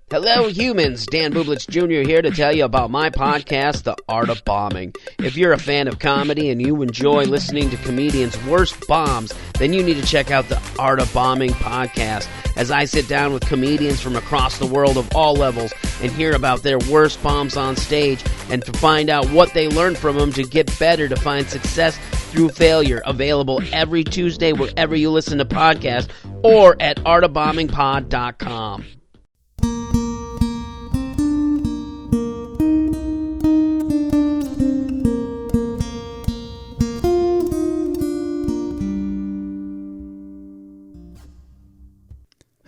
Hello, humans. Dan Bublitz Jr. here to tell you about my podcast, The Art of Bombing. If you're a fan of comedy and you enjoy listening to comedians' worst bombs, then you need to check out The Art of Bombing podcast, as I sit down with comedians from across the world of all levels and hear about their worst bombs on stage and to find out what they learned from them to get better, to find success through failure. Available every Tuesday wherever you listen to podcasts or at artofbombingpod.com.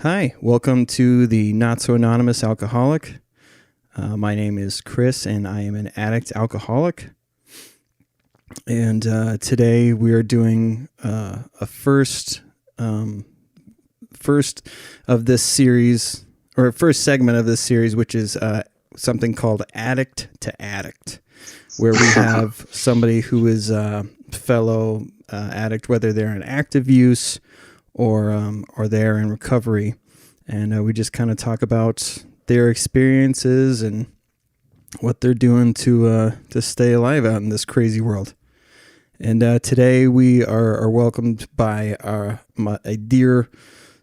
Hi, welcome to the Not So Anonymous Alcoholic. My name is Chris, and I am an addict alcoholic. And today we are doing a first of this series, or a first segment of this series, which is something called Addict to Addict, where we have somebody who is a fellow addict, whether they're in active use or they're in recovery, and we just kind of talk about their experiences and what they're doing to stay alive out in this crazy world. And today we are welcomed by a dear,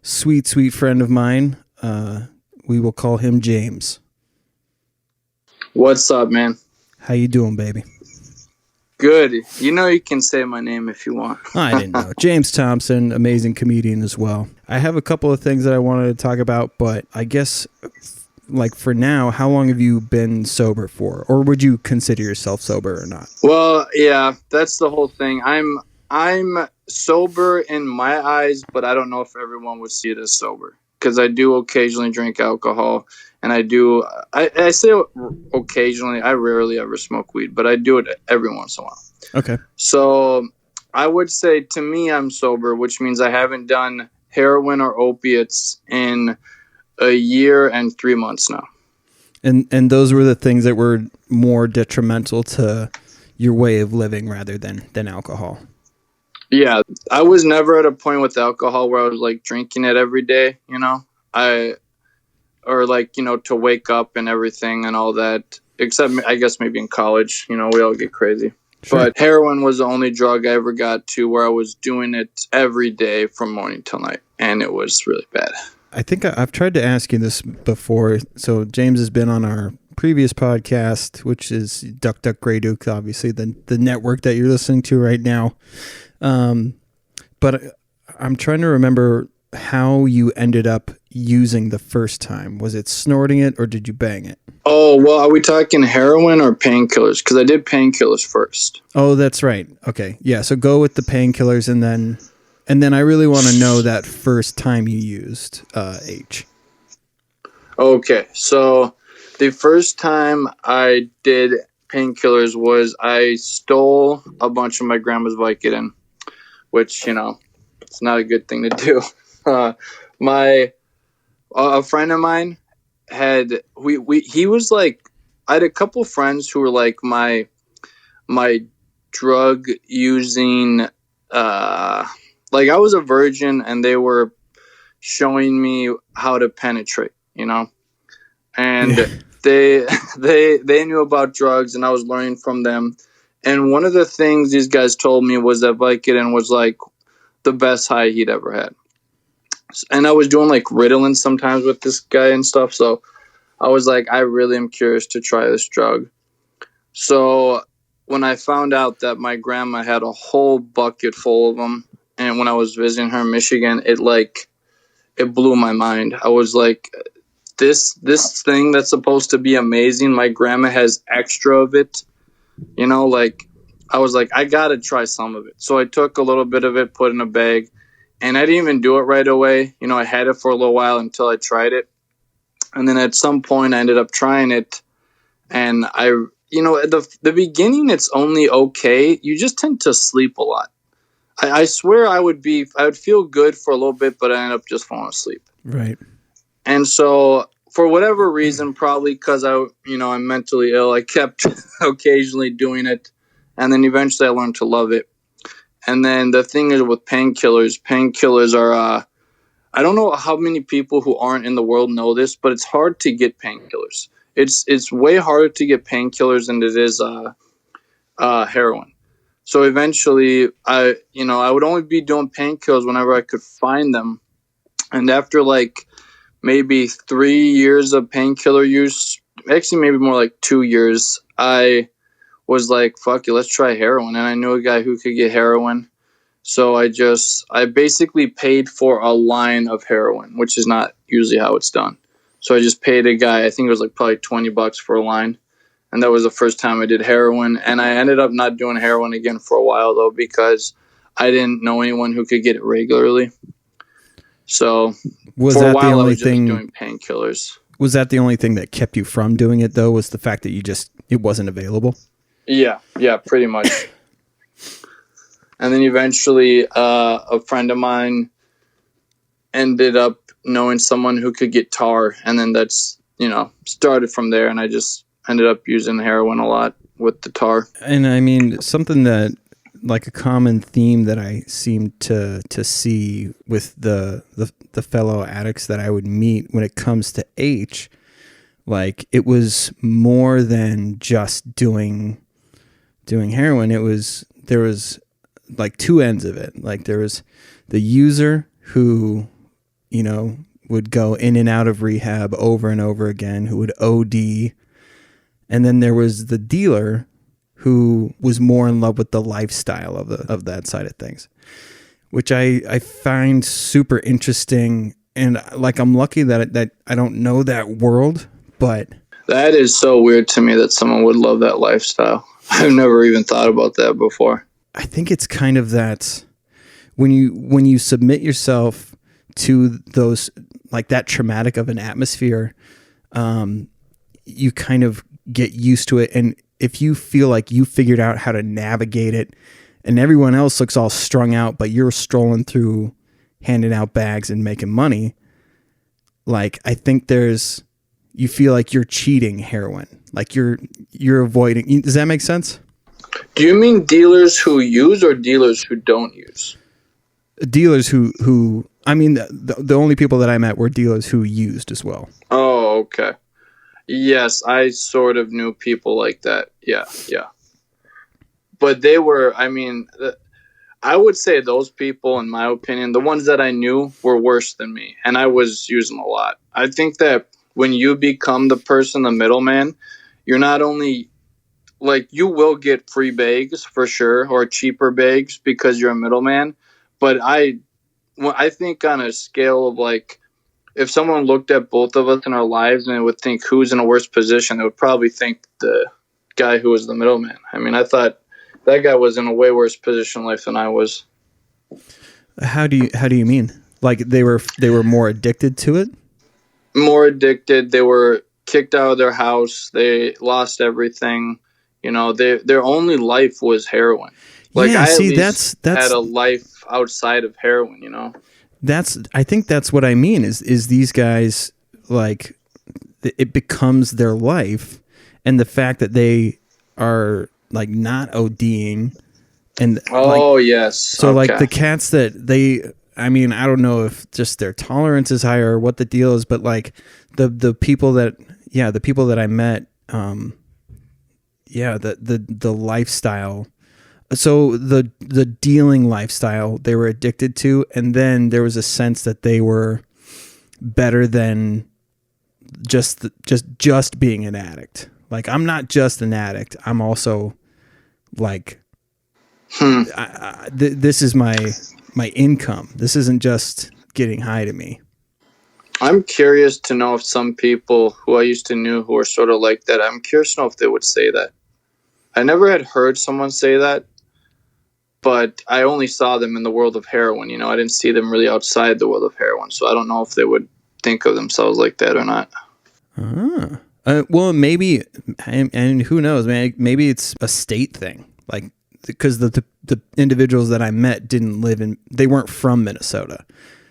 sweet friend of mine. We will call him James. What's up, man? How you doing, baby? Good. You know you can say my name if you want. I didn't know. James Thompson, amazing comedian as well. I have a couple of things that I wanted to talk about, but I guess, like, for now, how long have you been sober for? Or would you consider yourself sober or not? Well, yeah, that's the whole thing. I'm sober in my eyes, but I don't know if everyone would see it as sober, because I do occasionally drink alcohol, and I say occasionally, I rarely ever smoke weed, but I do it every once in a while. Okay. So I would say, to me, I'm sober, which means I haven't done heroin or opiates in a year and 3 months now. And those were the things that were more detrimental to your way of living rather than alcohol. Yeah, I was never at a point with alcohol where I was like drinking it every day, you know, to wake up and everything and all that, except I guess maybe in college, you know, we all get crazy. Sure. But heroin was the only drug I ever got to where I was doing it every day from morning till night, and it was really bad. I think I've tried to ask you this before. So James has been on our previous podcast, which is Duck Duck Grey Duke, obviously the network that you're listening to right now. But I'm trying to remember how you ended up using the first time. Was it snorting it or did you bang it? Oh, well, are we talking heroin or painkillers? Because I did painkillers first. Oh, that's right. Okay. Yeah. So go with the painkillers and then I really want to know that first time you used H. Okay. So the first time I did painkillers was I stole a bunch of my grandma's Vicodin, which, you know, it's not a good thing to do. A friend of mine had, he was like, I had a couple friends who were like my drug using, like I was a virgin and they were showing me how to penetrate, you know, and they knew about drugs and I was learning from them. And one of the things these guys told me was that Vicodin was like the best high he'd ever had. And I was doing like Ritalin sometimes with this guy and stuff. So I was like, I really am curious to try this drug. So when I found out that my grandma had a whole bucket full of them, and when I was visiting her in Michigan, it blew my mind. I was like, this thing that's supposed to be amazing, my grandma has extra of it. You know, like, I was like, I got to try some of it. So I took a little bit of it, put in a bag, and I didn't even do it right away. You know, I had it for a little while until I tried it. And then at some point I ended up trying it. And at the beginning, it's only okay. You just tend to sleep a lot. I swear I would feel good for a little bit, but I ended up just falling asleep. Right. And so for whatever reason, probably because I'm mentally ill, I kept occasionally doing it. And then eventually I learned to love it. And then the thing is with painkillers are, I don't know how many people who aren't in the world know this, but it's hard to get painkillers. It's way harder to get painkillers than it is heroin. So eventually, I would only be doing painkillers whenever I could find them. And after like maybe 3 years of painkiller use, actually maybe more like 2 years, I was like, fuck it, let's try heroin. And I knew a guy who could get heroin. So I basically paid for a line of heroin, which is not usually how it's done. So I just paid a guy, I think it was like probably $20 for a line. And that was the first time I did heroin. And I ended up not doing heroin again for a while, though, because I didn't know anyone who could get it regularly. So was for that a while, the only I was thing just doing painkillers. Was that the only thing that kept you from doing it, though? Was the fact that it wasn't available? Yeah, pretty much. And then eventually, a friend of mine ended up knowing someone who could get tar, and then that's started from there. And I just ended up using heroin a lot with the tar. And I mean, something that like a common theme that I seem to see with the fellow addicts that I would meet when it comes to H, like it was more than just doing heroin. There was like two ends of it. Like there was the user who, would go in and out of rehab over and over again, who would OD. And then there was the dealer who was more in love with the lifestyle of that side of things, which I find super interesting. And like, I'm lucky that I don't know that world, but that is so weird to me that someone would love that lifestyle. I've never even thought about that before. I think it's kind of that when you submit yourself to those, like that traumatic of an atmosphere, you kind of get used to it. And if you feel like you figured out how to navigate it and everyone else looks all strung out, but you're strolling through handing out bags and making money, like I think you feel like you're cheating heroin. Like you're avoiding. Does that make sense? Do you mean dealers who use or dealers who don't use? Dealers who I mean, the only people that I met were dealers who used as well. Oh, okay. Yes, I sort of knew people like that. Yeah. But they were, I would say those people, in my opinion, the ones that I knew were worse than me. And I was using a lot. I think that when you become the person, the middleman, you're not only, like, you will get free bags for sure, or cheaper bags because you're a middleman. But I think on a scale of, like, if someone looked at both of us in our lives and it would think who's in a worse position, they would probably think the guy who was the middleman. I mean, I thought that guy was in a way worse position in life than I was. How do you mean? Like they were more addicted to it? More addicted. They were kicked out of their house. They lost everything. Their only life was heroin. Like yeah, I see, that's had a life outside of heroin. I think that's what I mean is these guys, like, it becomes their life, and the fact that they are like not ODing and yes. So okay. Like the cats that I don't know if just their tolerance is higher or what the deal is, but like the people that I met, the lifestyle. So the dealing lifestyle they were addicted to, and then there was a sense that they were better than just being an addict. Like, I'm not just an addict. I'm also like, this is my income. This isn't just getting high to me. I'm curious to know if some people who I used to know who are sort of like that, I'm curious to know if they would say that. I never had heard someone say that, but I only saw them in the world of heroin. I didn't see them really outside the world of heroin, so I don't know if they would think of themselves like that or not. Well, maybe, and who knows, man? Maybe it's a state thing, like because the individuals that I met they weren't from Minnesota,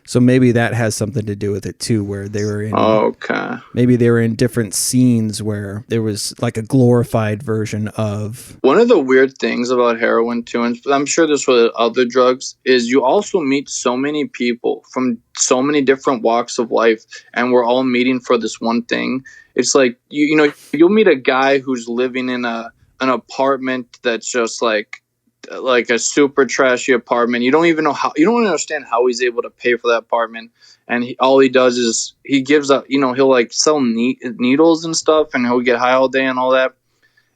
So maybe that has something to do with it too, where they were in. Okay. Maybe they were in different scenes where there was like a glorified version of. One of the weird things about heroin too, and I'm sure this with other drugs, is you also meet so many people from so many different walks of life, and we're all meeting for this one thing. It's like you know you'll meet a guy who's living in an apartment that's just like a super trashy apartment. You don't even know how. You don't understand how he's able to pay for that apartment. And all he does is he gives up. You know, he'll like sell needles and stuff, and he'll get high all day and all that.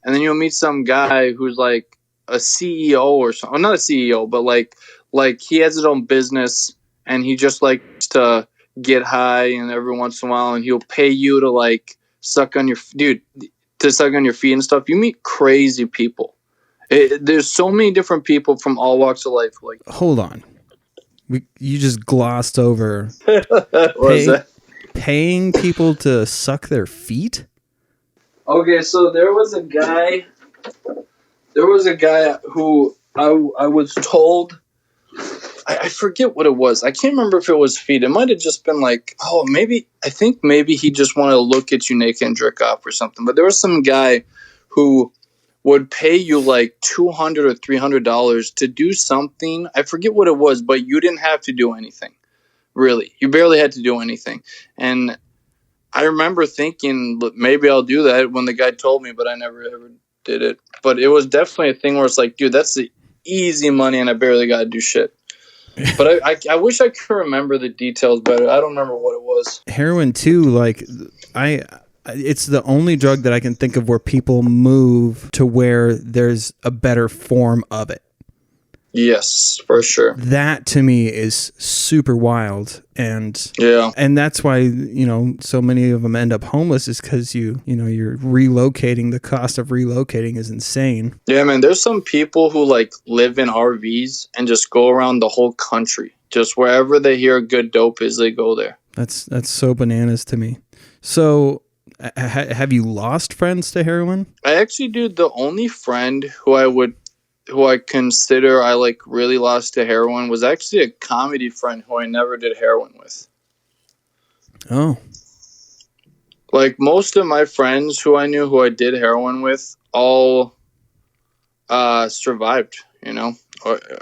And then you'll meet some guy who's like a CEO or something. Not a CEO, but like he has his own business, and he just likes to get high, and every once in a while, and he'll pay you to like suck on your feet and stuff. You meet crazy people. There's so many different people from all walks of life. Like, hold on, you just glossed over paying people to suck their feet. Okay, so there was a guy who I was told. I forget what it was. I can't remember if it was feet. It might have just been like, I think maybe he just wanted to look at you naked and jerk off or something. But there was some guy who would pay you like $200 or $300 to do something. I forget what it was, but you didn't have to do anything. Really, you barely had to do anything. And I remember thinking maybe I'll do that when the guy told me, but I never ever did it. But it was definitely a thing where it's like, dude, that's the easy money, and I barely got to do shit. But I wish I could remember the details better. I don't remember what it was. Heroin too, like it's the only drug that I can think of where people move to where there's a better form of it. Yes, for sure. That to me is super wild, and yeah, and that's why so many of them end up homeless is because you're relocating. The cost of relocating is insane. Yeah, man. There's some people who like live in RVs and just go around the whole country. Just wherever they hear good dope is, they go there. That's so bananas to me. So, have you lost friends to heroin? I actually do. The only friend who I consider I like really lost to heroin was actually a comedy friend who I never did heroin with. Oh. Like most of my friends who I knew who I did heroin with all survived,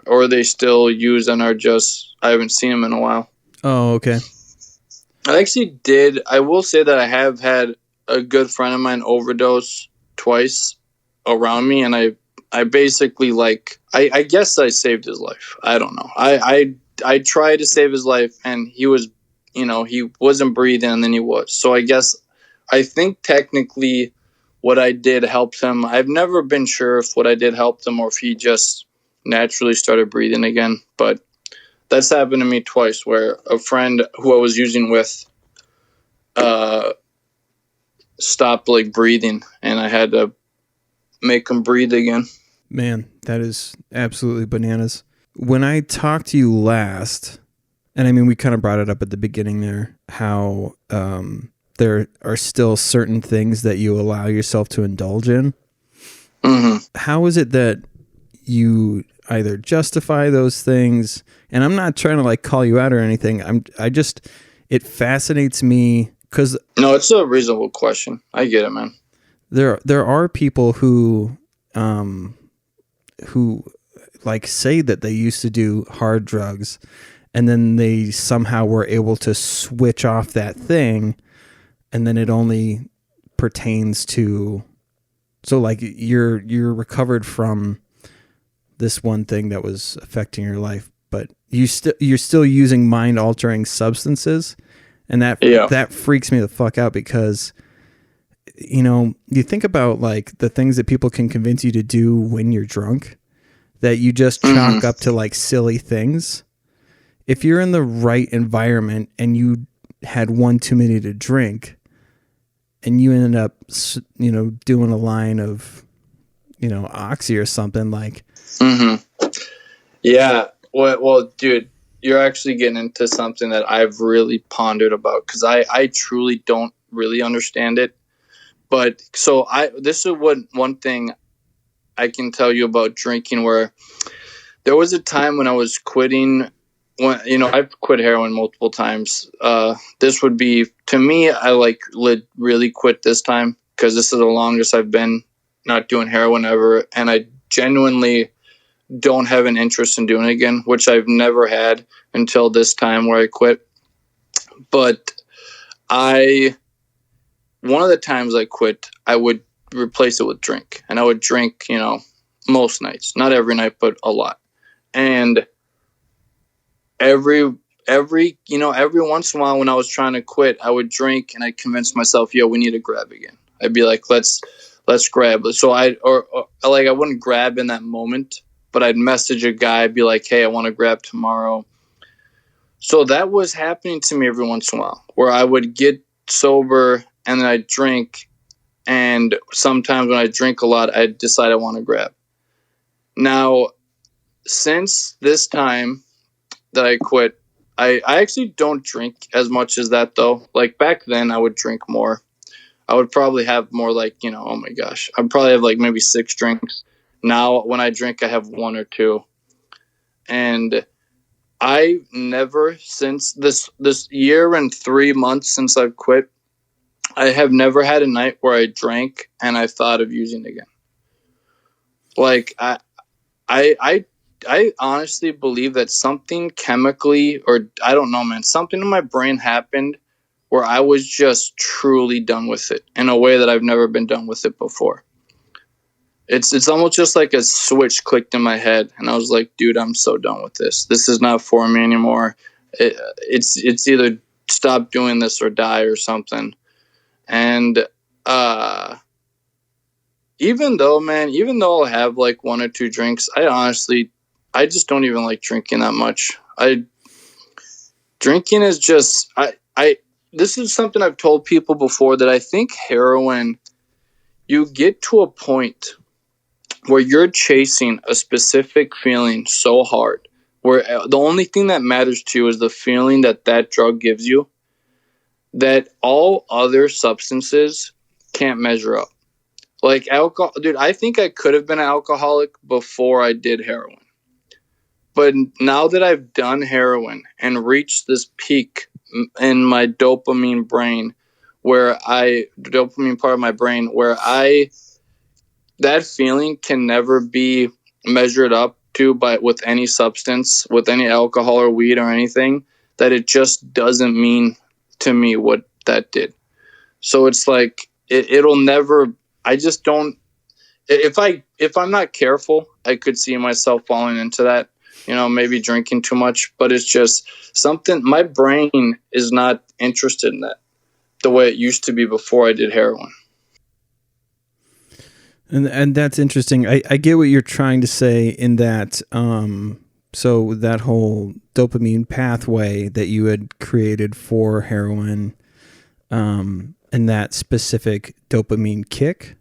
or they still use and are just, I haven't seen them in a while. Oh, okay. I will say that I have had a good friend of mine overdose twice around me, and I basically I guess I saved his life. I don't know. I tried to save his life, and he was, he wasn't breathing, and then he was. So I think technically what I did helped him. I've never been sure if what I did helped him or if he just naturally started breathing again. But that's happened to me twice, where a friend who I was using with stopped breathing, and I had to make him breathe again. Man, that is absolutely bananas. When I talked to you last, and I mean, we kind of brought it up at the beginning there, how there are still certain things that you allow yourself to indulge in. Mm-hmm. How is it that you either justify those things? And I'm not trying to call you out or anything. It fascinates me because... No, it's a reasonable question. I get it, man. There are people who say that they used to do hard drugs and then they somehow were able to switch off that thing, and then it only pertains to, so you're recovered from this one thing that was affecting your life, but you're still using mind altering substances, and that freaks me the fuck out because you think about the things that people can convince you to do when you're drunk that you just chalk up to silly things. If you're in the right environment and you had one too many to drink and you ended up, doing a line of, Oxy or something Yeah. Well, dude, you're actually getting into something that I've really pondered about because I truly don't really understand it. But so this is one thing I can tell you about drinking, where there was a time when I was quitting when, I've quit heroin multiple times. This would be, to me, I really quit this time because this is the longest I've been not doing heroin ever. And I genuinely don't have an interest in doing it again, which I've never had until this time where I quit. But one of the times I quit, I would replace it with drink. And I would drink, most nights, not every night, but a lot. And every once in a while when I was trying to quit, I would drink and I'd convince myself, yo, we need to grab again. I'd be like, let's grab. So I wouldn't grab in that moment, but I'd message a guy, be like, hey, I want to grab tomorrow. So that was happening to me every once in a while, where I would get sober and then I'd drink. And sometimes when I drink a lot, I'd decide I want to grab. Now, since this time that I quit, I actually don't drink as much as that, though. Like back then, I would drink more. I would probably have more oh my gosh, I'd probably have maybe 6 drinks. Now, when I drink, I have 1 or 2. And I never, since this year and 3 months since I've quit, I have never had a night where I drank and I thought of using it again. Like, I honestly believe that something chemically, or I don't know, man, something in my brain happened where I was just truly done with it in a way that I've never been done with it before. It's almost just like a switch clicked in my head, and I was like, dude, I'm so done with this. This is not for me anymore. It's either stop doing this or die or something. And even though I'll have 1 or 2 drinks, I just don't even like drinking that much. Drinking is just, this is something I've told people before, that I think heroin, you get to a point where you're chasing a specific feeling so hard, where the only thing that matters to you is the feeling that drug gives you, that all other substances can't measure up. Like alcohol, dude, I think I could have been an alcoholic before I did heroin. But now that I've done heroin and reached this peak in my dopamine part of my brain, where that feeling can never be measured up to with any substance, with any alcohol or weed or anything, that it just doesn't mean to me what that did. So it's like, it'll never, I just don't, if I'm not careful, I could see myself falling into that, maybe drinking too much, but it's just something, my brain is not interested in that the way it used to be before I did heroin. And that's interesting. I get what you're trying to say in that, so that whole dopamine pathway that you had created for heroin, and that specific dopamine kick,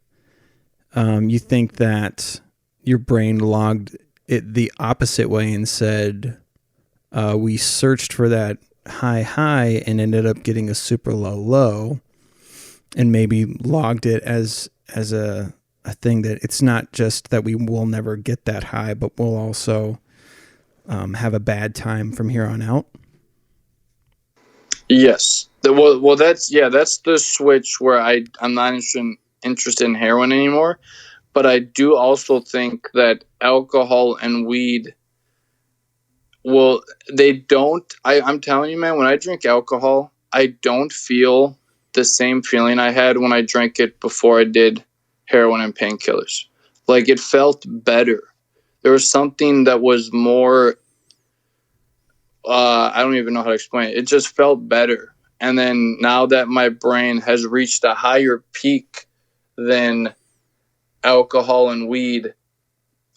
you think that your brain logged it the opposite way and said, we searched for that high and ended up getting a super low, and maybe logged it as a thing that it's not just that we will never get that high, but we'll also have a bad time from here on out. Yes. Well, that's the switch where I'm not interested in heroin anymore. But I do also think that alcohol and weed, they don't. I'm telling you, man, when I drink alcohol, I don't feel the same feeling I had when I drank it before I did heroin and painkillers. Like, it felt better. There was something that was more, I don't even know how to explain it. It just felt better. And then now that my brain has reached a higher peak than alcohol and weed,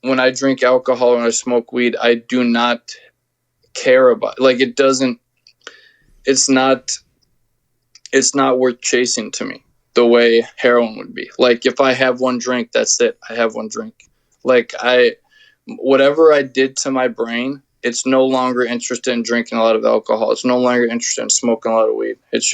when I drink alcohol and I smoke weed, I do not care about, it's not worth chasing to me the way heroin would be. Like, if I have 1 drink, that's it. I have 1 drink. Like, whatever I did to my brain, it's no longer interested in drinking a lot of alcohol. It's no longer interested in smoking a lot of weed. It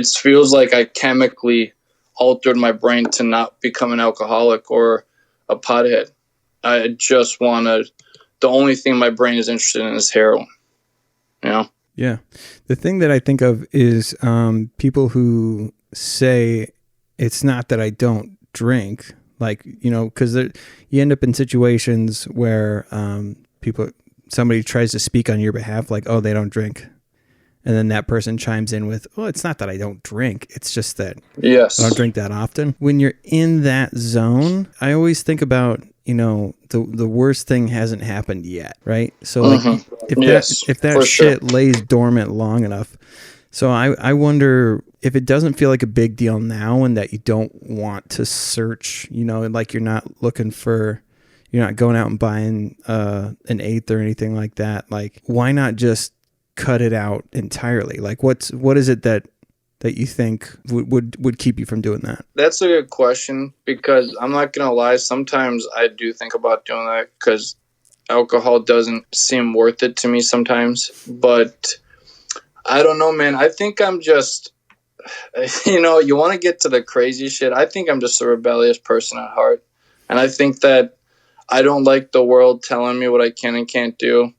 feels like I chemically altered my brain to not become an alcoholic or a pothead. I just want the the only thing my brain is interested in is heroin. You know? Yeah. The thing that I think of is people who say it's not that I don't drink, like, you know, because you end up in situations where somebody tries to speak on your behalf, like, oh, they don't drink. And then that person chimes in with, oh, it's not that I don't drink. It's just that Yes. I don't drink that often. When you're in that zone, I always think about, you know, the worst thing hasn't happened yet, right? So like if that shit lays dormant long enough. So I wonder if it doesn't feel like a big deal now and that you don't want to search, you know, like you're not going out and buying an eighth or anything like that. Like, why not just cut it out entirely? Like, what is it that you think would keep you from doing that? That's a good question, because I'm not gonna lie, sometimes I do think about doing that because alcohol doesn't seem worth it to me sometimes. But I don't know, man. I think I'm just, you know, you want to get to the crazy shit. I think I'm just a rebellious person at heart, and I think that I don't like the world telling me what I can and can't do.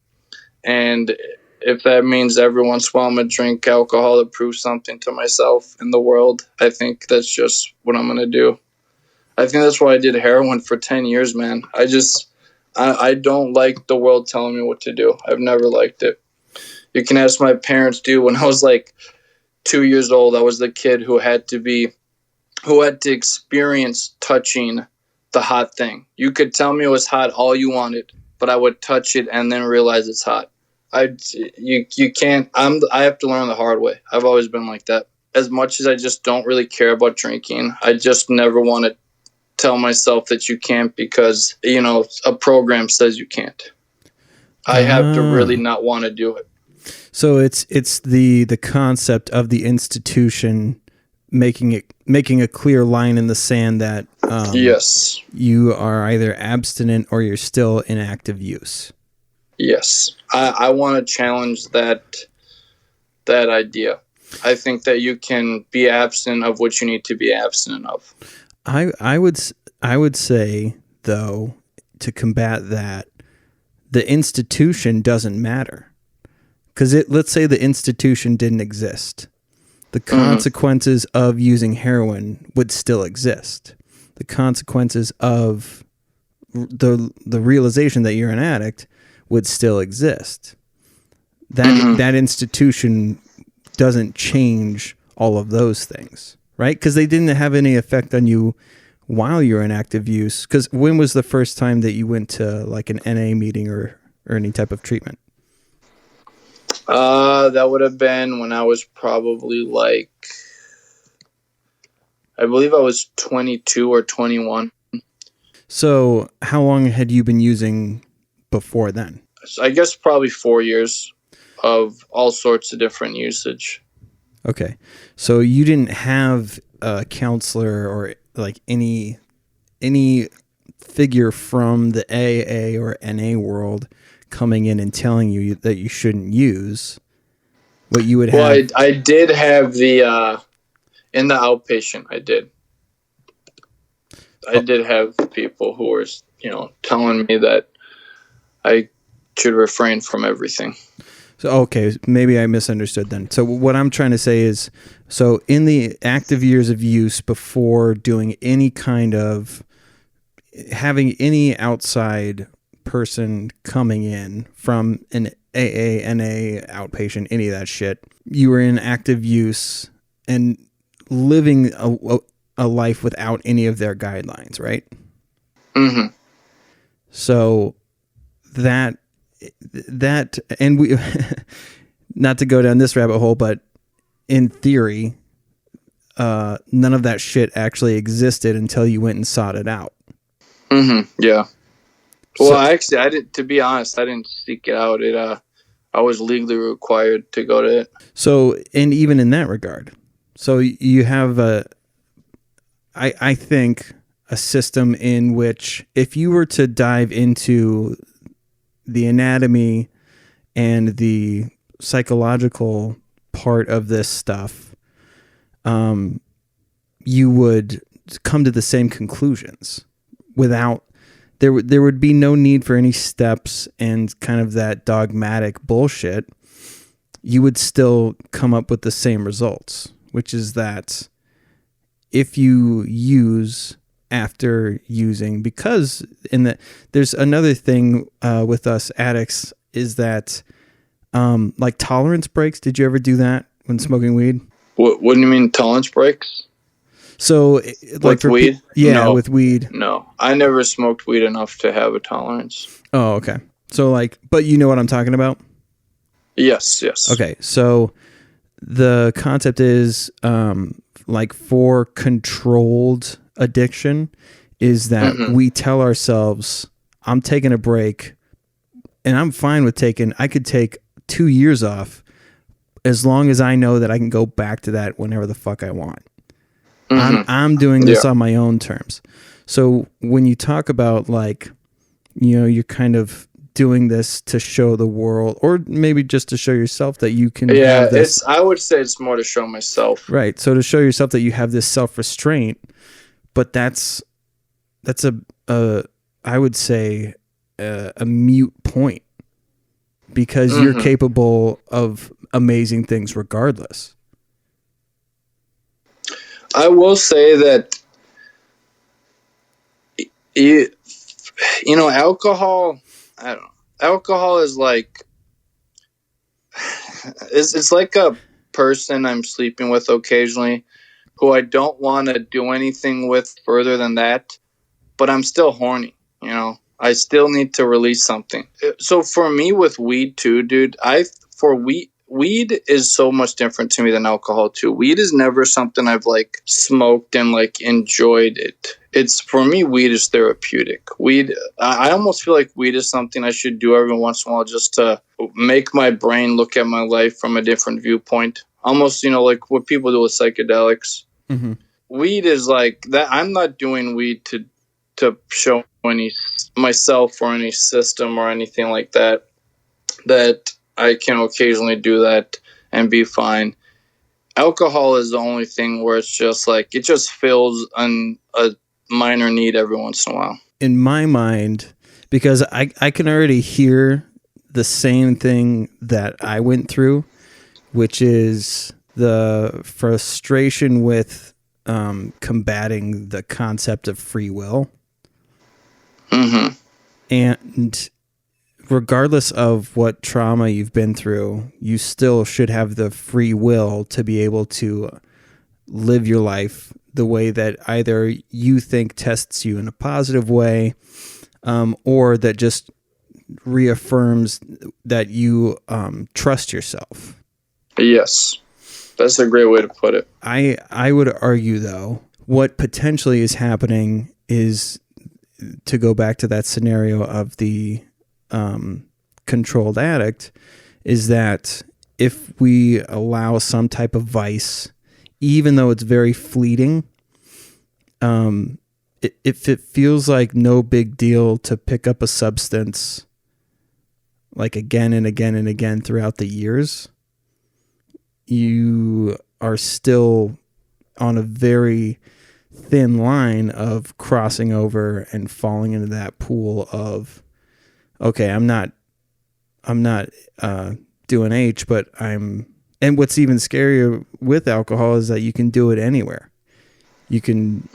And if that means every once in a while I'm going to drink alcohol to prove something to myself in the world, I think that's just what I'm going to do. I think that's why I did heroin for 10 years, man. I don't like the world telling me what to do. I've never liked it. You can ask my parents, dude. When I was like 2 years old, I was the kid who had to experience touching the hot thing. You could tell me it was hot all you wanted, but I would touch it and then realize it's hot. You can't. I have to learn the hard way. I've always been like that. As much as I just don't really care about drinking, I just never want to tell myself that you can't because, you know, a program says you can't. I have to really not want to do it. So it's the concept of the institution making a clear line in the sand that yes, you are either abstinent or you're still in active use. Yes, I want to challenge that idea. I think that you can be abstinent of what you need to be abstinent of. I would say, though, to combat that, the institution doesn't matter. Because let's say the institution didn't exist. The consequences of using heroin would still exist. The consequences of the realization that you're an addict would still exist. That institution doesn't change all of those things, right? Because they didn't have any effect on you while you're in active use. Because when was the first time that you went to like an NA meeting or any type of treatment? That would have been when I was probably like, I believe I was 22 or 21. So how long had you been using before then? I guess probably 4 years of all sorts of different usage. Okay. So you didn't have a counselor or like any figure from the AA or NA world coming in and telling you that you shouldn't use. What you would have. Well, I did have the in the outpatient. I did have people who were, you know, telling me that I should refrain from everything. So, okay, maybe I misunderstood then. So what I'm trying to say is, so in the active years of use before doing any kind of, having any outside person coming in from an AA, NA, outpatient, any of that shit, you were in active use and living a life without any of their guidelines, right? Mm-hmm. So that and we not to go down this rabbit hole, but in theory, none of that shit actually existed until you went and sought it out. Mm-hmm. Yeah. Well, actually, I didn't. To be honest, I didn't seek it out. I was legally required to go to it. So, and even in that regard, so you have I think a system in which if you were to dive into the anatomy and the psychological part of this stuff, you would come to the same conclusions without there would be no need for any steps and kind of that dogmatic bullshit. You would still come up with the same results, which is that if you use after using, because there's another thing with us addicts is that like tolerance breaks. Did you ever do that when smoking weed? What do you mean tolerance breaks? So like with weed? No. With weed. No, I never smoked weed enough to have a tolerance. Oh, okay. So like, but you know what I'm talking about? Yes. Okay, so the concept is like for controlled addiction is that we tell ourselves, I'm taking a break and I'm fine with I could take 2 years off as long as I know that I can go back to that whenever the fuck I want. I'm doing this on my own terms. So when you talk about like, you know, you're kind of doing this to show the world, or maybe just to show yourself that you can have this. I would say it's more to show myself. Right. So to show yourself that you have this self-restraint, but that's I would say a mute point, because you're capable of amazing things regardless. I will say that you know, alcohol, I don't know. Alcohol is like, it's like a person I'm sleeping with occasionally who I don't want to do anything with further than that, but I'm still horny, you know? I still need to release something. So for me with weed too, dude, weed is so much different to me than alcohol too. Weed is never something I've like smoked and like enjoyed it. It's, for me, weed is therapeutic. I almost feel like weed is something I should do every once in a while just to make my brain look at my life from a different viewpoint. Almost, you know, like what people do with psychedelics. Mm-hmm. Weed is like that. I'm not doing weed to show myself or any system or anything like that. That I can occasionally do that and be fine. Alcohol is the only thing where it's just like, it just fills a minor need every once in a while. In my mind, because I can already hear the same thing that I went through, which is the frustration with combating the concept of free will. Mm-hmm. And regardless of what trauma you've been through, you still should have the free will to be able to live your life the way that either you think tests you in a positive way, or that just reaffirms that you trust yourself. Yes, that's a great way to put it. I would argue, though, what potentially is happening is, to go back to that scenario of the controlled addict, is that if we allow some type of vice, even though it's very fleeting, if it feels like no big deal to pick up a substance like again and again and again throughout the years, you are still on a very thin line of crossing over and falling into that pool of, okay, I'm not doing H, but I'm. And what's even scarier with alcohol is that you can do it anywhere. You can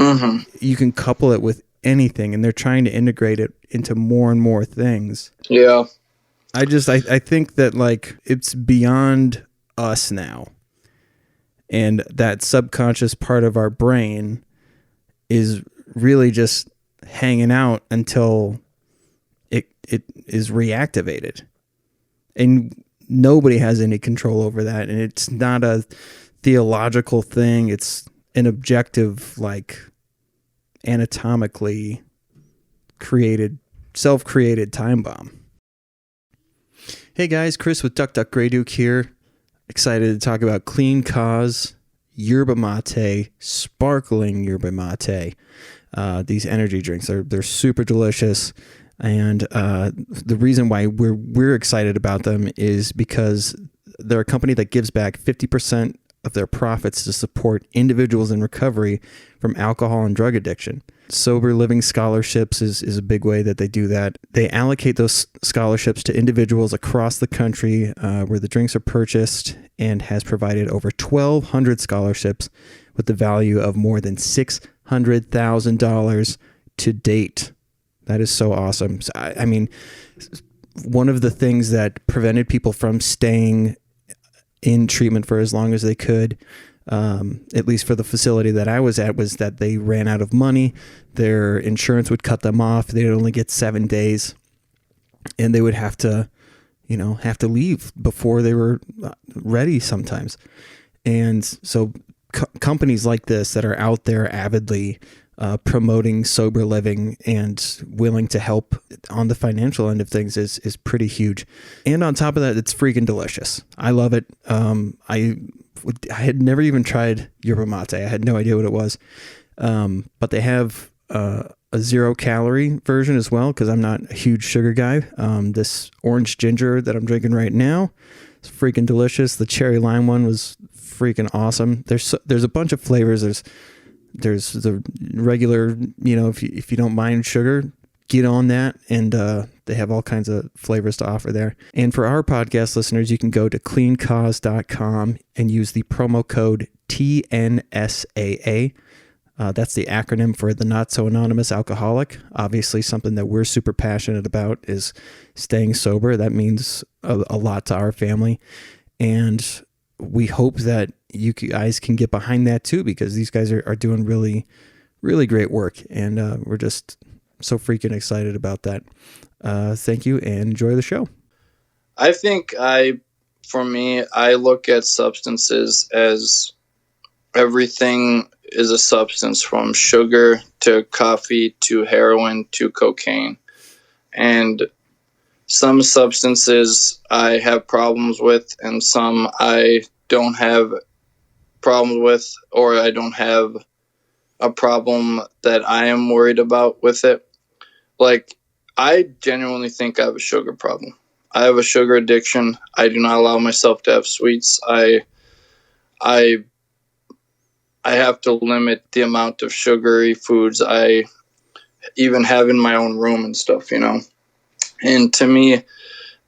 you can couple it with anything, and they're trying to integrate it into more and more things. Yeah. I think that like it's beyond us now. And that subconscious part of our brain is really just hanging out until it is reactivated. And nobody has any control over that. And it's not a theological thing. It's an objective, like anatomically created, self-created time bomb. Hey guys, Chris with Duck Duck Grey Duke here. Excited to talk about Clean Cause Yerba Mate, sparkling Yerba Mate. These energy drinks, they're super delicious. And the reason why we're excited about them is because they're a company that gives back 50% of their profits to support individuals in recovery from alcohol and drug addiction. Sober Living Scholarships is a big way that they do that. They allocate those scholarships to individuals across the country where the drinks are purchased, and has provided over 1,200 scholarships with the value of more than $600,000 to date. That is so awesome. So, I mean, one of the things that prevented people from staying in treatment for as long as they could, at least for the facility that I was at, was that they ran out of money. Their insurance would cut them off. They'd only get 7 days, and they would have to leave before they were ready sometimes. And so companies like this that are out there avidly promoting sober living and willing to help on the financial end of things is pretty huge. And on top of that, it's freaking delicious. I love it. I had never even tried yerba mate. I had no idea what it was. But they have a 0-calorie version as well, because I'm not a huge sugar guy. This orange ginger that I'm drinking right now is freaking delicious. The cherry lime one was freaking awesome. There's a bunch of flavors. There's the regular, if you don't mind sugar, get on that. And they have all kinds of flavors to offer there. And for our podcast listeners, you can go to cleancause.com and use the promo code TNSAA. That's the acronym for the Not So Anonymous Alcoholic. Obviously, something that we're super passionate about is staying sober. That means a lot to our family. And we hope that you guys can get behind that too, because these guys are doing really, really great work. And we're just so freaking excited about that. Thank you, and enjoy the show. I think for me, I look at substances as everything is a substance, from sugar to coffee to heroin to cocaine. And some substances I have problems with, and some I don't have problems with, or I don't have a problem that I am worried about with it. Like, I genuinely think I have a sugar problem. I have a sugar addiction. I do not allow myself to have sweets. I have to limit the amount of sugary foods I even have in my own room and stuff, And to me,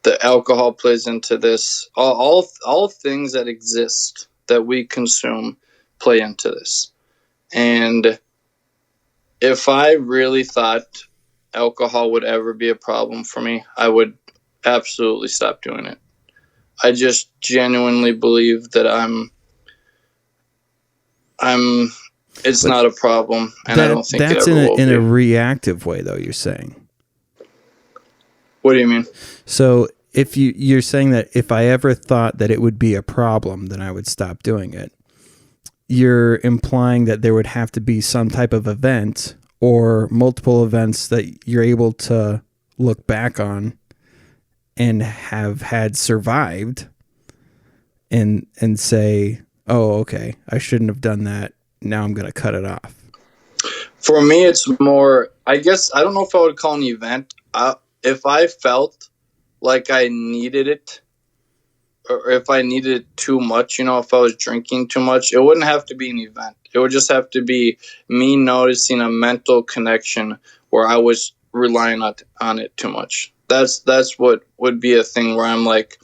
the alcohol plays into this. All things that exist that we consume play into this. And if I really thought alcohol would ever be a problem for me, I would absolutely stop doing it. I just genuinely believe that it's not a problem, and I don't think that's it ever will in be. a reactive way, though. You're saying. What do you mean? So if you're saying that if I ever thought that it would be a problem, then I would stop doing it. You're implying that there would have to be some type of event or multiple events that you're able to look back on and have had survived and say, oh, okay, I shouldn't have done that. Now I'm going to cut it off. For me, it's more, I guess, I don't know if I would call it an event. If I felt like I needed it, or if I needed it too much, if I was drinking too much, it wouldn't have to be an event. It would just have to be me noticing a mental connection where I was relying on it too much. That's what would be a thing where I'm like,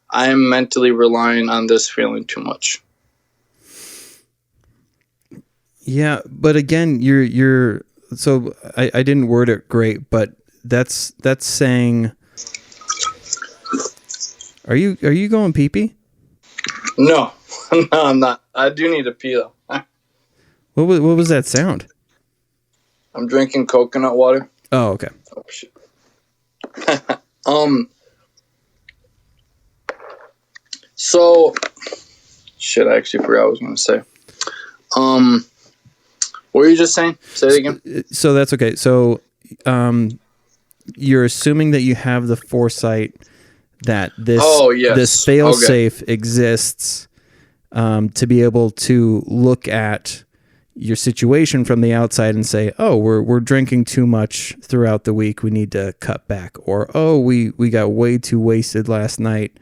I am mentally relying on this feeling too much. Yeah, but again, you're so I didn't word it great, but that's saying, are you going pee-pee? No, no, I'm not. I do need to pee though. What was that sound? I'm drinking coconut water. Oh, okay. Oh shit. So shit, I actually forgot what I was gonna say. What were you just saying? Say it again. So that's okay. So you're assuming that you have the foresight that this fail-safe exists to be able to look at your situation from the outside and say, oh, we're drinking too much throughout the week, we need to cut back. Or, oh, we got way too wasted last night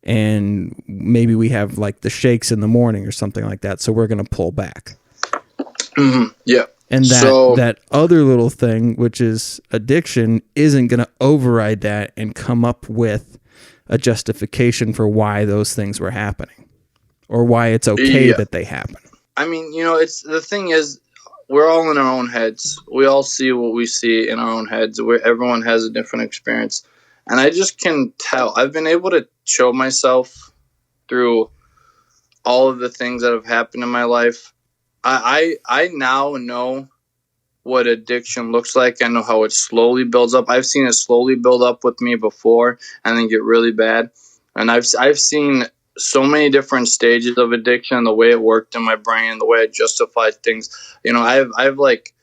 and maybe we have like the shakes in the morning or something like that. So we're going to pull back. Mm-hmm. Yeah. And that other little thing, which is addiction, isn't going to override that and come up with a justification for why those things were happening or why it's okay that they happen. I mean, it's the thing is, we're all in our own heads. We all see what we see in our own heads. Where everyone has a different experience. And I just can tell. I've been able to show myself through all of the things that have happened in my life. I now know what addiction looks like. I know how it slowly builds up. I've seen it slowly build up with me before and then get really bad. And I've seen so many different stages of addiction, the way it worked in my brain, the way I justified things. I've like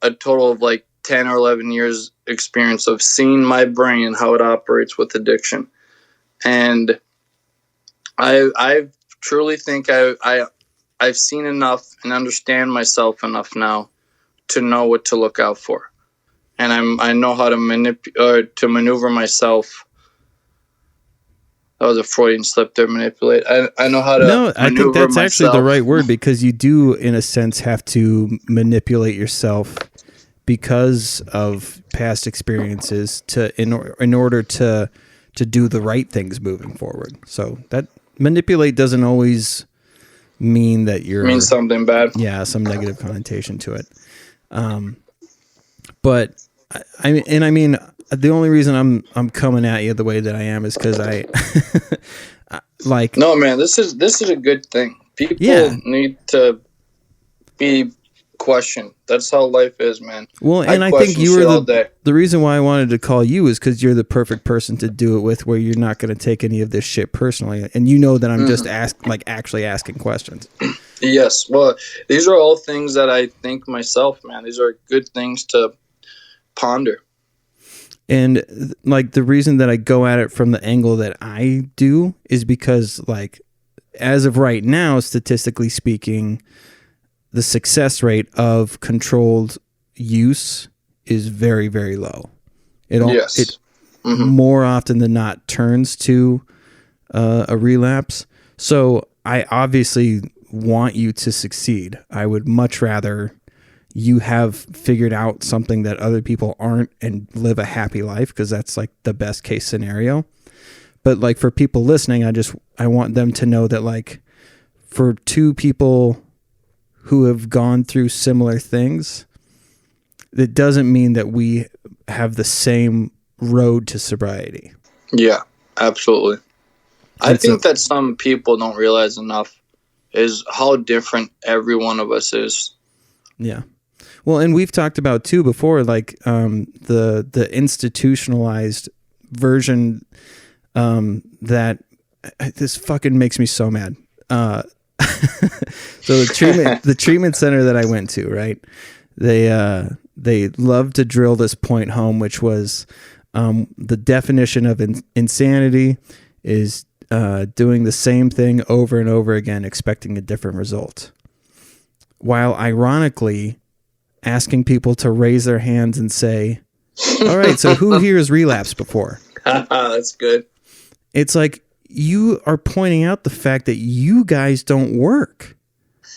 a total of like 10 or 11 years experience of seeing my brain and how it operates with addiction. And I truly think I've seen enough and understand myself enough now to know what to look out for. And I know how to maneuver myself. That was a Freudian slip there, manipulate. I know how to No, I think that's myself. Actually the right word, because you do, in a sense, have to manipulate yourself because of past experiences in order to do the right things moving forward. So that manipulate doesn't always mean that you're... means something bad. Yeah, some negative connotation to it. But I mean, the only reason I'm coming at you the way that I am is because I like. No, man, this is a good thing. People need to be questioned. That's how life is, man. Well, and I think you were the reason why I wanted to call you is because you're the perfect person to do it with, where you're not going to take any of this shit personally, and you know that I'm just actually asking questions. Yes, well, these are all things that I think myself, man. These are good things to ponder. And like the reason that I go at it from the angle that I do is because, like, as of right now, statistically speaking, the success rate of controlled use is very, very low. It more often than not turns to a relapse. So I obviously want you to succeed. I would much rather you have figured out something that other people aren't and live a happy life, because that's like the best case scenario. But like for people listening, I want them to know that, like, for two people who have gone through similar things, it doesn't mean that we have the same road to sobriety. Yeah, absolutely. I think that some people don't realize enough is how different every one of us is. Yeah. Well, and we've talked about too before, like the institutionalized version that this fucking makes me so mad. So the treatment center that I went to, right? They love to drill this point home, which was the definition of insanity is doing the same thing over and over again, expecting a different result. While ironically asking people to raise their hands and say, all right, so who here has relapsed before? That's good. It's like, you are pointing out the fact that you guys don't work.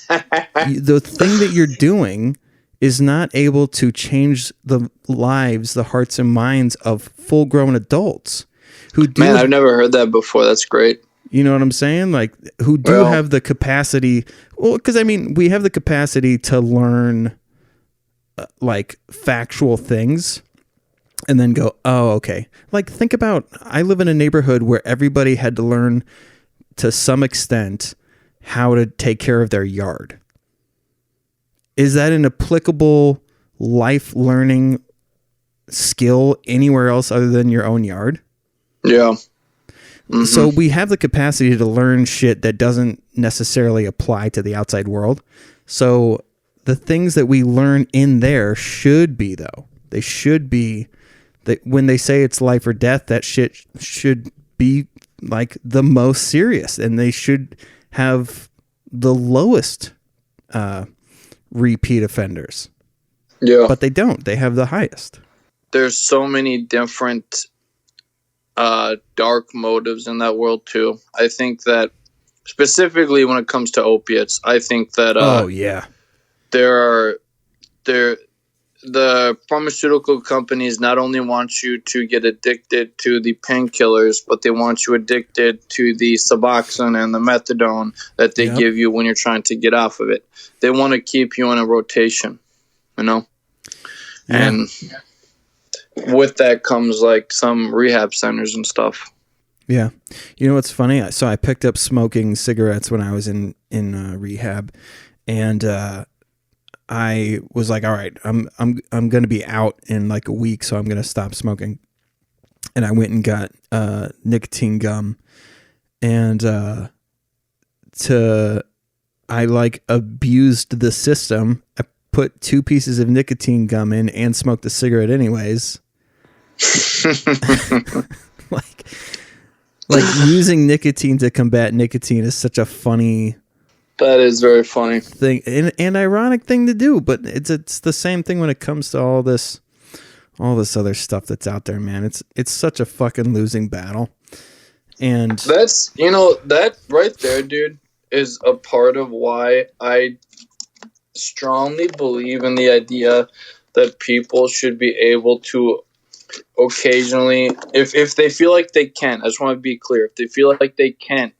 The thing that you're doing is not able to change the lives, the hearts and minds of full-grown adults who do. Man, I've never heard that before. That's great. You know what I'm saying? Like, who do have the capacity. Well, because I mean, we have the capacity to learn like factual things and then go, oh, okay. Like, think about, I live in a neighborhood where everybody had to learn to some extent how to take care of their yard. Is that an applicable life learning skill anywhere else other than your own yard? Yeah. Mm-hmm. So we have the capacity to learn shit that doesn't necessarily apply to the outside world. So the things that we learn in there should be, though. They should be, that when they say it's life or death, that shit should be like the most serious, and they should have the lowest repeat offenders. Yeah. But they don't. They have the highest. There's so many different dark motives in that world too. I think that specifically when it comes to opiates, I think that the pharmaceutical companies not only want you to get addicted to the painkillers, but they want you addicted to the Suboxone and the methadone that they give you when you're trying to get off of it. They want to keep you in a rotation, you know? Yeah. And with that comes like some rehab centers and stuff. Yeah. You know what's funny? So I picked up smoking cigarettes when I was in rehab, and I was like, all right, I'm going to be out in like a week, so I'm going to stop smoking. And I went and got nicotine gum, and I like abused the system. I put 2 pieces of nicotine gum in and smoked a cigarette anyways. like using nicotine to combat nicotine is such a funny. That is very funny thing and ironic thing to do, but it's the same thing when it comes to all this other stuff that's out there, man. It's such a fucking losing battle. And that's, that right there, dude, is a part of why I strongly believe in the idea that people should be able to occasionally, if they feel like they can, I just want to be clear, if they feel like they can,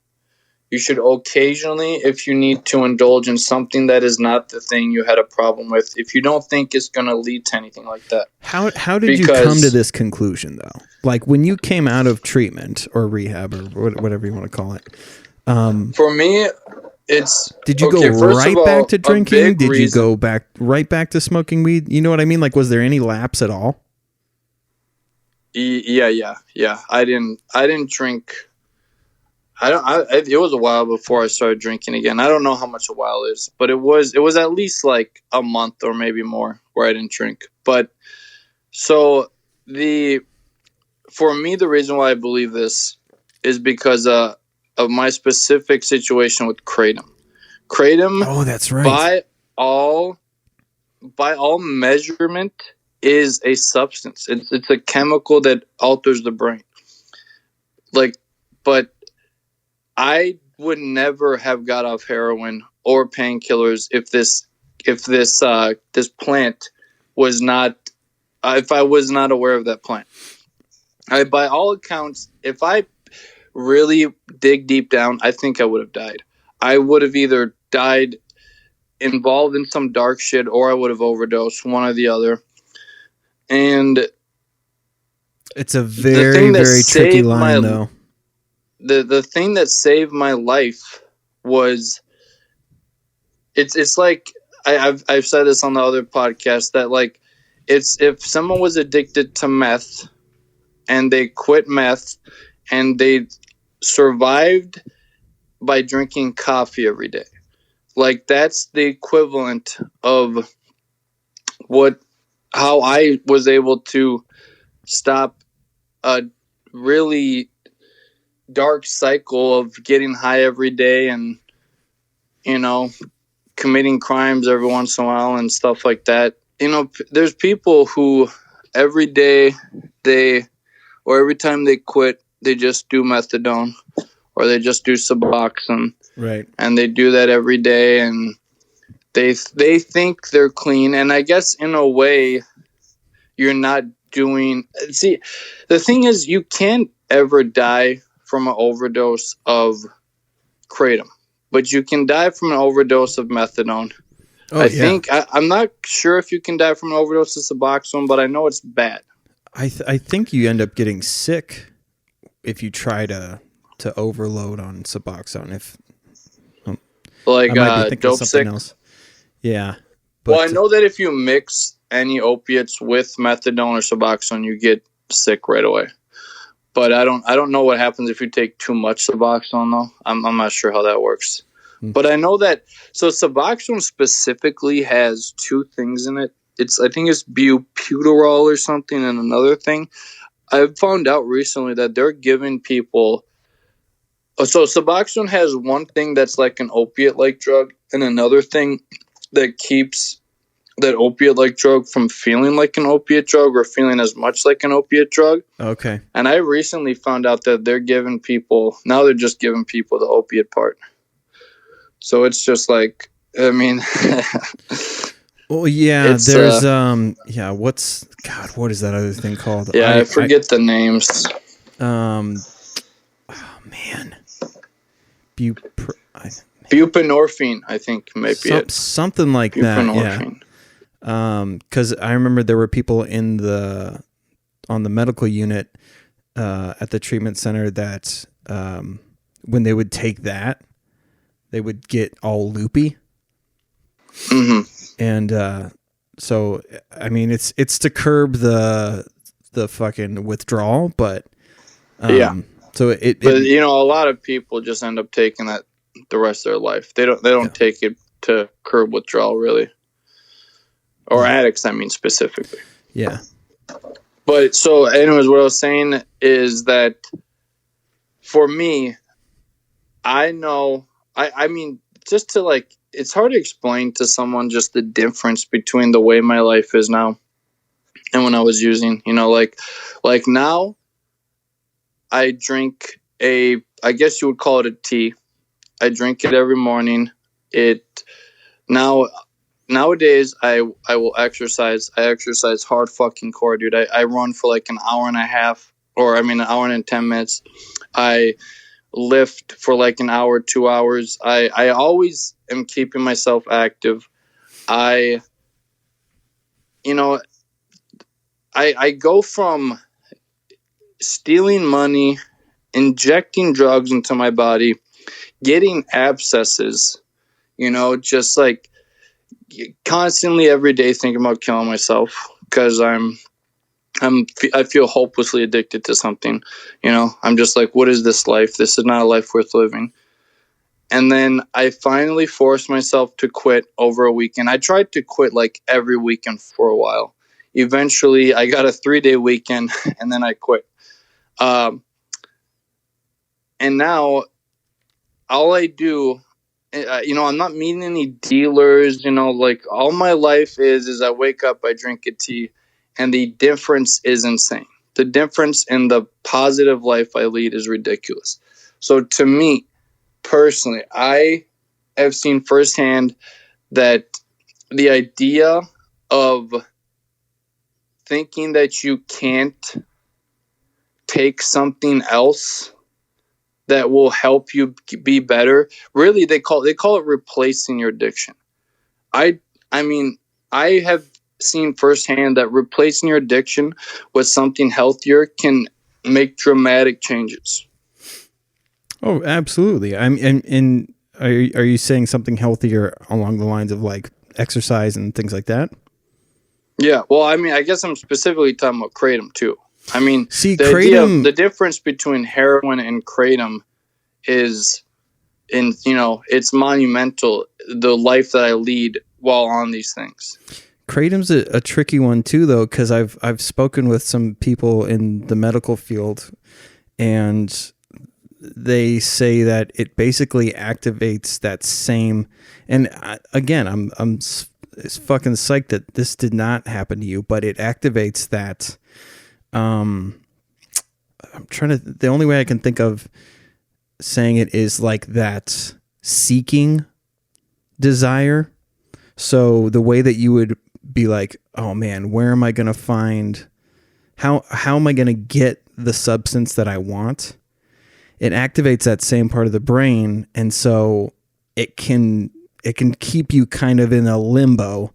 you should occasionally, if you need to, indulge in something that is not the thing you had a problem with, if you don't think it's going to lead to anything like that. How did you come to this conclusion, though? Like, when you came out of treatment or rehab or whatever you want to call it. For me, it's... Did you go right back to drinking? Did you go right back to smoking weed? You know what I mean? Like, was there any lapse at all? Yeah. I didn't drink... it was a while before I started drinking again. I don't know how much a while is, but it was at least like a month or maybe more where I didn't drink. But so for me, the reason why I believe this is because of my specific situation with kratom. Kratom, oh, that's right. By all measurement, is a substance. It's a chemical that alters the brain. But I would never have got off heroin or painkillers if this plant was not, if I was not aware of that plant. By all accounts, if I really dig deep down, I think I would have died. I would have either died involved in some dark shit or I would have overdosed, one or the other. And it's a very, very tricky line, though. The thing that saved my life was it's like I've said this on the other podcast that like it's if someone was addicted to meth and they quit meth and they survived by drinking coffee every day, like that's the equivalent of how I was able to stop a really dark cycle of getting high every day and committing crimes every once in a while and stuff like that. There's people who every day every time they quit, they just do methadone or they just do Suboxone, right? And they do that every day and they think they're clean. And I guess in a way you're not doing, see, the thing is you can't ever die from an overdose of kratom, but you can die from an overdose of methadone. I think I'm not sure if you can die from an overdose of Suboxone, but I know it's bad. I think you end up getting sick if you try to overload on Suboxone. If like dope sick. Else. Yeah. But, well, I know that if you mix any opiates with methadone or Suboxone, you get sick right away. But I don't know what happens if you take too much Suboxone, though. I'm not sure how that works. But I know that, so Suboxone specifically has 2 things in it. I think it's butyral or something, and another thing. I've found out recently that they're giving people, so Suboxone has one thing that's like an opiate-like drug, and another thing that keeps that opiate-like drug from feeling like an opiate drug or feeling as much like an opiate drug. Okay. And I recently found out that they're just giving people the opiate part. So it's just like, I mean, well, yeah, there's what is that other thing called? Yeah, I forget the names. Oh man. Buprenorphine, I think maybe it. Something like that. Yeah. Because I remember there were people on the medical unit at the treatment center that when they would take that, they would get all loopy. Mm-hmm. And so I mean it's to curb the fucking withdrawal, but yeah. So but a lot of people just end up taking that the rest of their life. They don't take it to curb withdrawal, really, or addicts. I mean specifically. Yeah. But so, anyways, what I was saying is that for me, I know. I mean, just to like, it's hard to explain to someone just the difference between the way my life is now and when I was using. Like now, I drink I guess you would call it a tea. I drink it every morning. Nowadays, I will exercise. I exercise hard fucking core, dude. I run for like an hour and a half, an hour and 10 minutes. I lift for like an hour, 2 hours. I always am keeping myself active. I go from stealing money, injecting drugs into my body, getting abscesses, just like constantly every day thinking about killing myself because I feel hopelessly addicted to something. I'm just like, what is this life? This is not a life worth living. And then I finally forced myself to quit over a weekend. I tried to quit like every weekend for a while. Eventually, I got a 3-day weekend and then I quit. And now all I do, I'm not meeting any dealers, like all my life is I wake up, I drink a tea, and the difference is insane. The difference in the positive life I lead is ridiculous. So to me, personally, I have seen firsthand that the idea of thinking that you can't take something else that will help you be better, really they call it replacing your addiction. I mean, I have seen firsthand that replacing your addiction with something healthier can make dramatic changes. Oh, absolutely. And are you saying something healthier along the lines of like exercise and things like that? Yeah. Well, I mean, I guess I'm specifically talking about kratom too. I mean, the difference between heroin and kratom is it's monumental, the life that I lead while on these things. Kratom's a tricky one too, though, because I've spoken with some people in the medical field, and they say that it basically activates that same. And again, I'm fucking psyched that this did not happen to you, but it activates that. The only way I can think of saying it is like that seeking desire. So the way that you would be like, oh man, where am I going to find, how am I going to get the substance that I want? It activates that same part of the brain. And so it can keep you kind of in a limbo.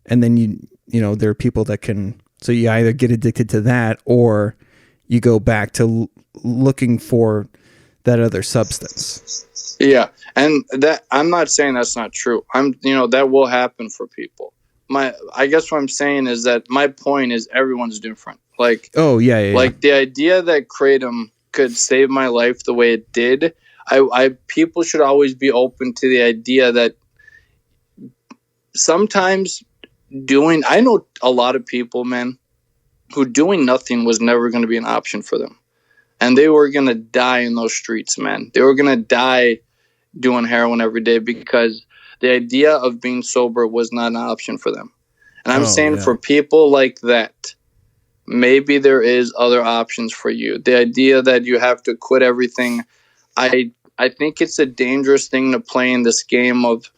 And then there are people that can, so you either get addicted to that or you go back to looking for that other substance. Yeah. And that, I'm not saying that's not true. That will happen for people. I guess what I'm saying is that my point is everyone's different. Like, oh yeah. Like the idea that kratom could save my life the way it did, people should always be open to the idea that sometimes I know a lot of people, man, who doing nothing was never going to be an option for them. And they were going to die in those streets, man. They were going to die doing heroin every day because the idea of being sober was not an option for them. And I'm saying for people like that, maybe there is other options for you. The idea that you have to quit everything, I think it's a dangerous thing to play in this game of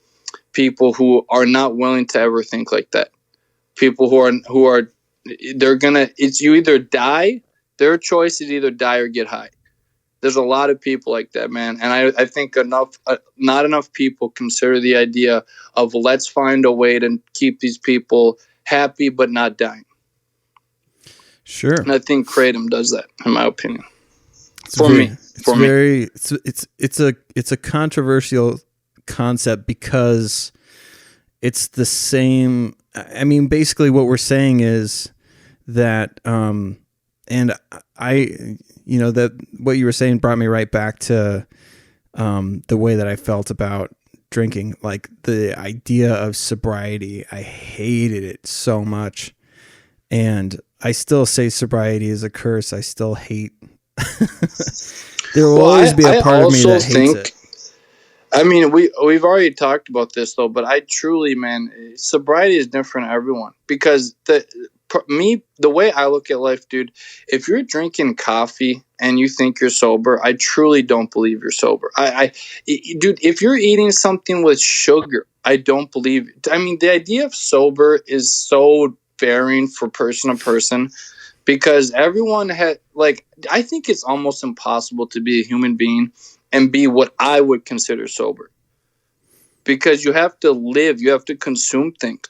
people who are not willing to ever think like that. People who are they're gonna, it's you either die. Their choice is either die or get high. There's a lot of people like that, man. And I think not enough people consider the idea of let's find a way to keep these people happy but not dying. Sure. And I think Kratom does that, in my opinion. It's a controversial concept because it's the same. I mean, basically what we're saying is that, and that what you were saying brought me right back to the way that I felt about drinking. Like the idea of sobriety, I hated it so much. And I still say sobriety is a curse. I still hate. There will always be a part of me that hates it. I mean, we've already talked about this though, but I truly, man, sobriety is different for everyone because the way I look at life, dude, if you're drinking coffee and you think you're sober, I truly don't believe you're sober. Dude, if you're eating something with sugar, I don't believe it. I mean, the idea of sober is so varying for person to person because everyone I think it's almost impossible to be a human being and be what I would consider sober because you have to live, you have to consume things.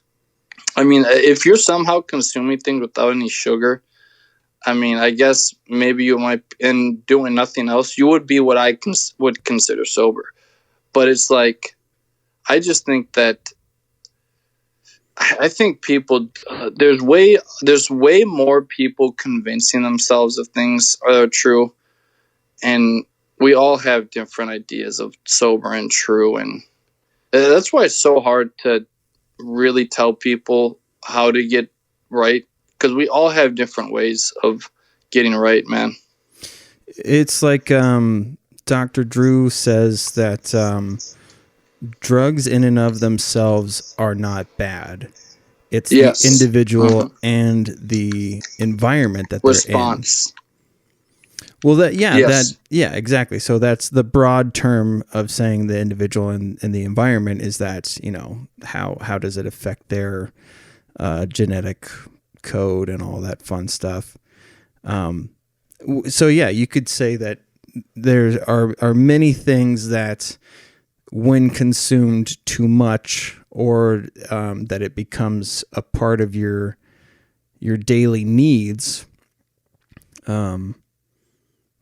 I mean, if you're somehow consuming things without any sugar, I mean, I guess maybe you might, and doing nothing else, you would be what I would consider sober. But it's like, I just think that, I think people, there's way more people convincing themselves of things are true. And we all have different ideas of sober and true. And that's why it's so hard to really tell people how to get right because we all have different ways of getting right, man. It's like Dr. Drew says that drugs in and of themselves are not bad. It's the individual and the environment that response. They're in. Well, exactly. So that's the broad term of saying the individual and the environment is that, how does it affect their genetic code and all that fun stuff. So yeah, you could say that there are many things that when consumed too much or that it becomes a part of your daily needs, none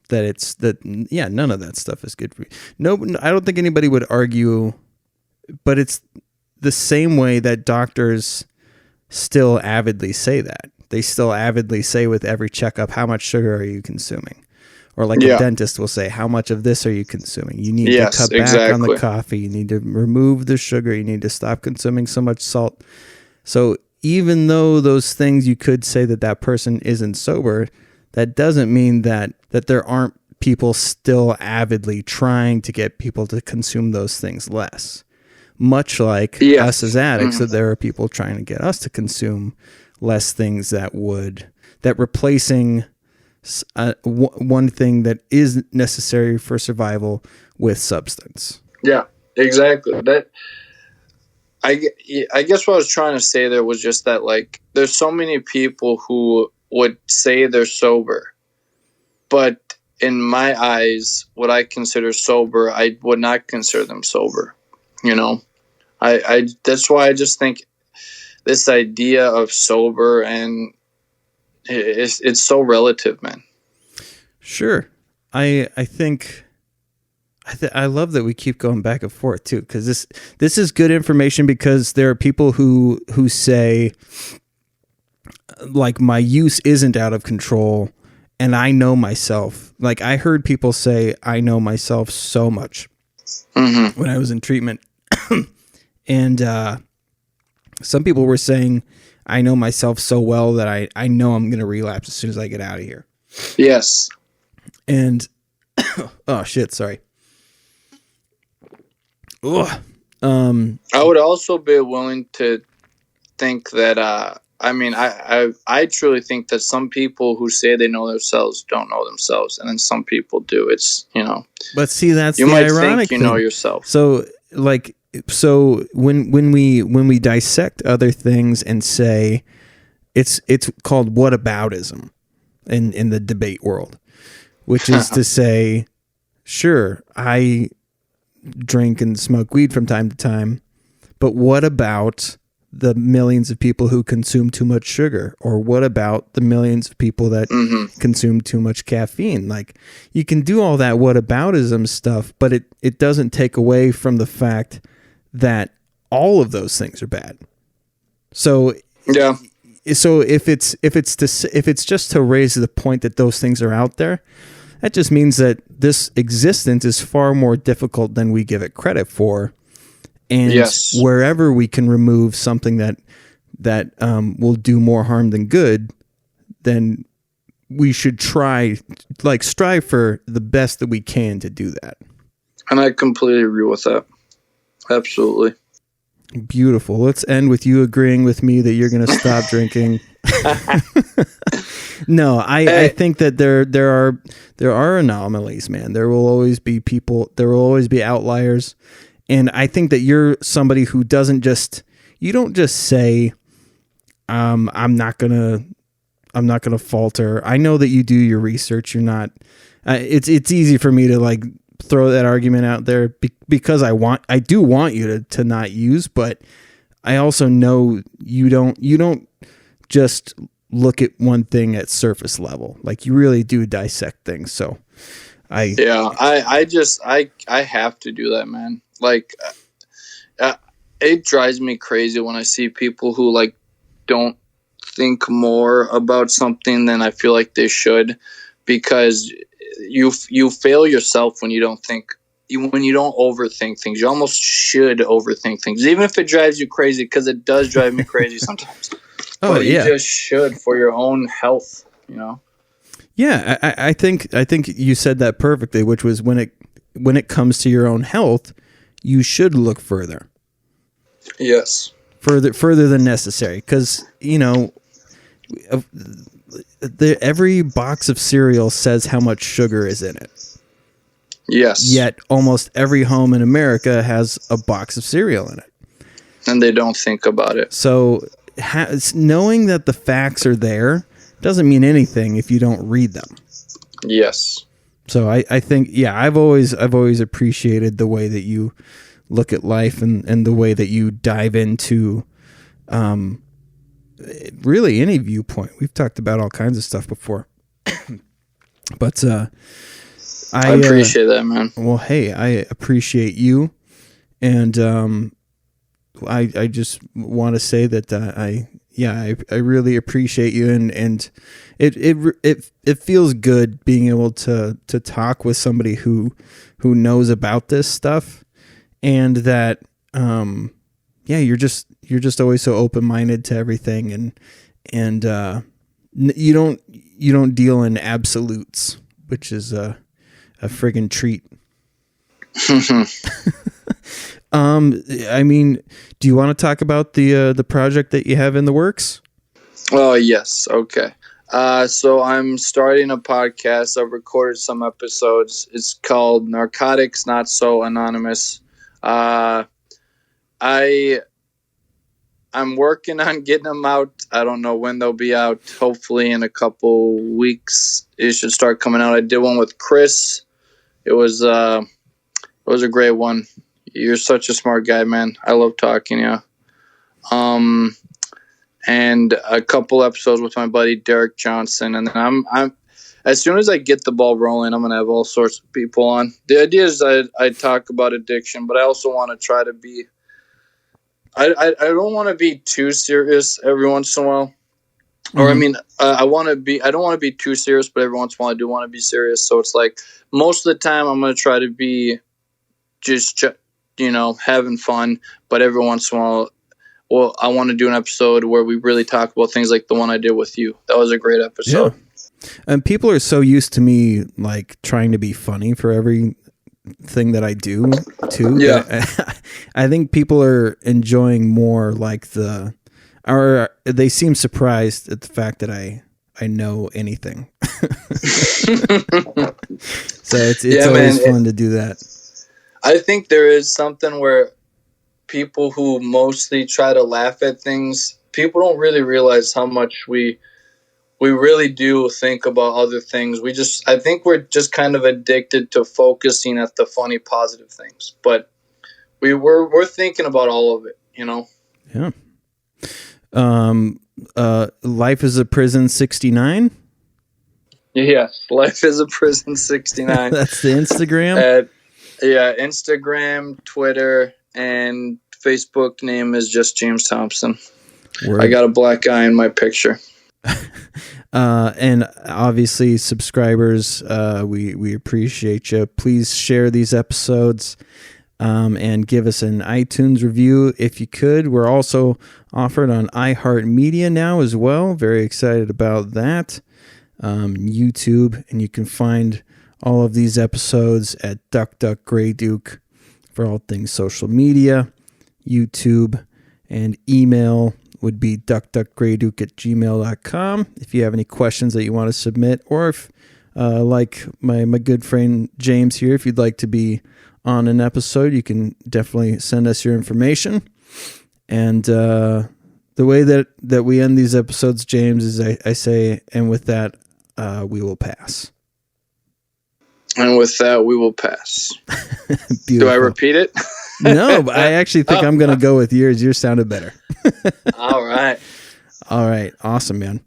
of that stuff is good for you. No, I don't think anybody would argue, but it's the same way that doctors still avidly say that. They still avidly say with every checkup, how much sugar are you consuming? Or like a dentist will say, how much of this are you consuming? You need to cut back on the coffee. You need to remove the sugar. You need to stop consuming so much salt. So even though those things you could say that person isn't sober, that doesn't mean that there aren't people still avidly trying to get people to consume those things less. Much like us as addicts, that there are people trying to get us to consume less things that replacing one thing that is necessary for survival with substance. Yeah, exactly. I guess what I was trying to say there was just that, like, there's so many people who would say they're sober, but in my eyes, what I consider sober, I would not consider them sober. I that's why I just think this idea of sober and it's so relative, man. Sure. I think I love that we keep going back and forth too, because this is good information because there are people who say, like, my use isn't out of control and I know myself. Like, I heard people say, I know myself so much when I was in treatment. And some people were saying, I know myself so well that I know I'm going to relapse as soon as I get out of here. Yes. And, oh shit, sorry. Ugh. I would also be willing to think that I truly think that some people who say they know themselves don't know themselves, and then some people do. It's, But see, that's you the might ironic think you know thing. yourself. So when we dissect other things and say it's called whataboutism in the debate world, which is to say, sure, I drink and smoke weed from time to time, but what about the millions of people who consume too much sugar? Or what about the millions of people that consume too much caffeine? Like, you can do all that whataboutism stuff, but it doesn't take away from the fact that all of those things are bad. So Yeah. So if it's just to raise the point that those things are out there, that just means that this existence is far more difficult than we give it credit for. And Yes. wherever we can remove something that will do more harm than good, then we should strive for the best that we can to do that. And I completely agree with that. Absolutely. Beautiful. Let's end with you agreeing with me that you're going to stop drinking. No, I think that there are anomalies, man. There will always be people. There will always be outliers. And I think that you're somebody who you don't just say, I'm not gonna falter. I know that you do your research. You're not, it's easy for me to like throw that argument out there because I do want you to not use, but I also know you don't just look at one thing at surface level. Like, you really do dissect things. So I have to do that, man. Like, it drives me crazy when I see people who like don't think more about something than I feel like they should, because you fail yourself when you don't think, when you don't overthink things. You almost should overthink things, even if it drives you crazy, because it does drive me crazy sometimes. But you just should, for your own health, Yeah, I think you said that perfectly, which was when it comes to your own health, you should look further. Yes. Further than necessary, because every box of cereal says how much sugar is in it. Yes. Yet almost every home in America has a box of cereal in it, and they don't think about it. So knowing that the facts are there doesn't mean anything if you don't read them. Yes. So I think, I've always appreciated the way that you look at life and the way that you dive into really any viewpoint. We've talked about all kinds of stuff before. But I appreciate that, man. Well, hey, I appreciate you. And I just want to say that I really appreciate you, and it feels good being able to talk with somebody who knows about this stuff, and that you're just always so open-minded to everything, and you don't deal in absolutes, which is a friggin' treat. I mean, do you want to talk about the project that you have in the works? Oh, yes. Okay. So I'm starting a podcast. I've recorded some episodes. It's called Narcotics Not So Anonymous. I'm working on getting them out. I don't know when they'll be out. Hopefully in a couple weeks it should start coming out. I did one with Chris. It was a great one. You're such a smart guy, man. I love talking to you. And a couple episodes with my buddy Derek Johnson, and then I'm as soon as I get the ball rolling, I'm gonna have all sorts of people on. The idea is I talk about addiction, but I also want to try to be. I don't want to be too serious every once in a while, or I mean, I don't want to be too serious, but every once in a while I do want to be serious. So it's like most of the time I'm gonna try to be just having fun, but every once in a while. Well, I want to do an episode where we really talk about things like the one I did with you. That was a great episode. Yeah. And people are so used to me like trying to be funny for everything that I do too. Yeah. I think people are enjoying more like the or they seem surprised at the fact that I know anything. So it's always fun to do that. I think there is something where people who mostly try to laugh at things, people don't really realize how much we really do think about other things. I think we're just kind of addicted to focusing at the funny, positive things. But we're thinking about all of it, you know? Yeah. Life is a Prison 69. Yes, Life is a Prison 69. That's the Instagram. Instagram, Twitter, and Facebook name is just James Thompson. Word. I got a black guy in my picture. And obviously, subscribers, we appreciate you. Please share these episodes. And give us an iTunes review if you could. We're also offered on iHeartMedia now as well. Very excited about that. YouTube, and you can find all of these episodes at DuckDuckGrayDuke for all things social media, YouTube, and email would be duckduckgrayduke@gmail.com if you have any questions that you want to submit, or if, like my good friend James here, if you'd like to be on an episode, you can definitely send us your information. And the way that we end these episodes, James, is I say, and with that, we will pass. And with that, we will pass. Do I repeat it? No, but I actually think I'm going to go with yours. Yours sounded better. All right. All right. Awesome, man.